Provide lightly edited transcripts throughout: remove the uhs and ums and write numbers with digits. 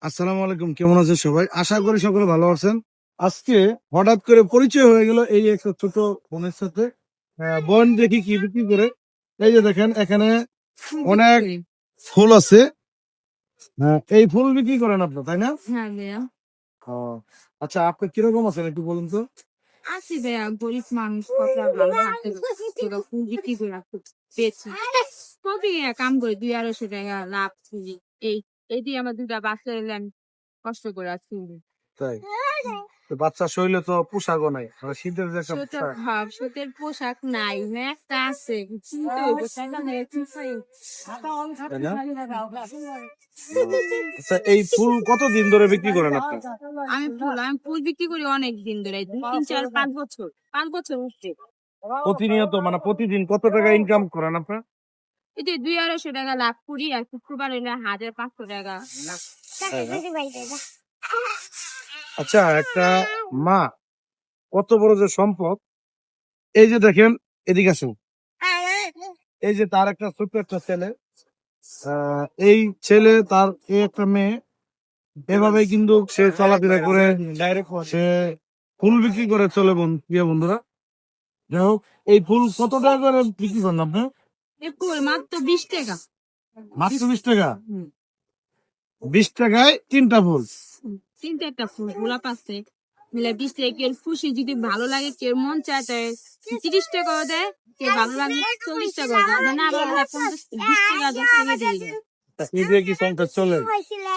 আসসালামু আলাইকুম, কেমন আছেন সবাই? আশা করি সকলে ভালো আছেন। আজকে হঠাৎ করে পরিচয় হয়ে গেল এই একটা ছোট বোনের সাথে। বোন দেখি কি বিক্রি করে। এই যে দেখেন এখানে অনেক ফুল আছে। এই ফুল বিক্রি করেন আপনার, তাই না? হ্যাঁ ভাইয়া, ও, আচ্ছা, আপনি কিরকম আছেন একটু বলুন তো। আছি ভাইয়া, গরিব মানুষ, কথা ভালো হাতে ফুল বিক্রি করে পেয়েছি। কবি কাম করে 200-250 টাকা লাভ করি। এই এই দিয়ে আমার দুটা বাচ্চা এলে আমি কষ্ট করে আছি। তাই তো বাচ্চা শরীরে তো পোশাকও নাই, মানে শীতের যে একটা শীতের পোশাক। ভাব, শীতের পোশাক নাই, একটা আছে চিনতে হইব, টাকা নেই, তাই না? আচ্ছা, এই ফুল কতদিন ধরে বিক্রি করেন আপনি? আমি ফুল বিক্রি করি অনেক দিন ধরে, 2, 3, 4, 5 বছর, 5 বছর উঠছে। প্রতিনিয়ত, মানে প্রতিদিন কত টাকা ইনকাম করেন আপনার? এই যে 200-250 টাকা লাভ করি, আর শুক্রবার হইলে 1500 টাকা। আচ্ছা, একটা মা কত বড় যে সম্পদ। এই যে দেখেন, এদিকে আসুন। এই যে তার একটা ছোট্ট একটা ছেলে, এই ছেলে তার এই একটা মেয়ে, এভাবে কিন্তু সে চলাফেরা করে, সে ফুল বিক্রি করে চলে প্রিয় বন্ধুরা। যাই হোক, এই ফুল কত টাকা করে বিক্রি করেন আপনি? এই ফুল মাত্র 20 টাকা। মাত্র 20 টাকা? 20 টাকায় 3টা ফুল? 3 টা ফুল গোলাপ আছে, মিলে 20 টাকা। কেউ খুশি যদি ভালো লাগে, কেউ মন চায় তাই 30 টাকাও দেয়, কেউ ভালো লাগে 40 টাকাও দেয়, না ভালো লাগে 20 টাকা 10 টাকা দিয়ে দেয়। এই দিয়ে কি সংসার চলে?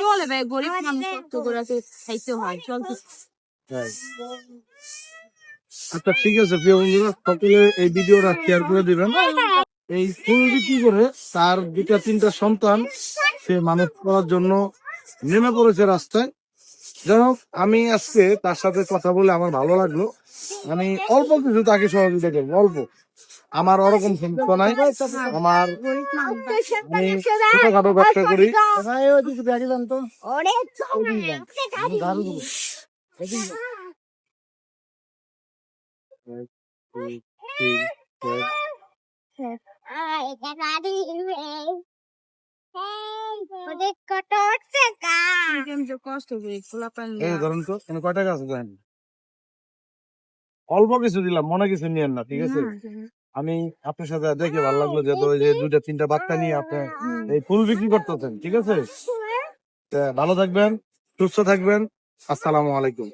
চলে ভাই, গরিব মানুষ কষ্ট করে খাইতে হয়, চলতে। তাই। আচ্ছা, ঠিক আছে প্রিয় বন্ধুরা, সকলে এই ভিডিওটা শেয়ার করে দিবেন। এই ফুল বিক্রি করে তার 2-3টা সন্তান সে মানুষ করার জন্য নেমে পড়েছে রাস্তায়। যাই হোক, আমি আজকে তার সাথে কথা বলে আমার ভালো লাগলো। আমি অল্প কিছু তাকে সহযোগিতা করবো, অল্প। আমার ওরকম সমস্যা নাই। আমার আমি ছোটখাটো ব্যবসা করি। আমি যে কষ্ট করি খোলা পানি এই ধরুন তো, এখানে কয় টাকা আছে দেখেন। অল্প কিছু দিলাম, মনে কিছু নিয়েন না, ঠিক আছে? আমি আপনার সাথে দেখে ভালো লাগলো যে ওই যে 2-3টা বাচ্চা নিয়ে আপনি এই ফুল বিক্রি করতেছেন, ঠিক আছে? তা ভালো থাকবেন, সুস্থ থাকবেন। আসসালামু আলাইকুম।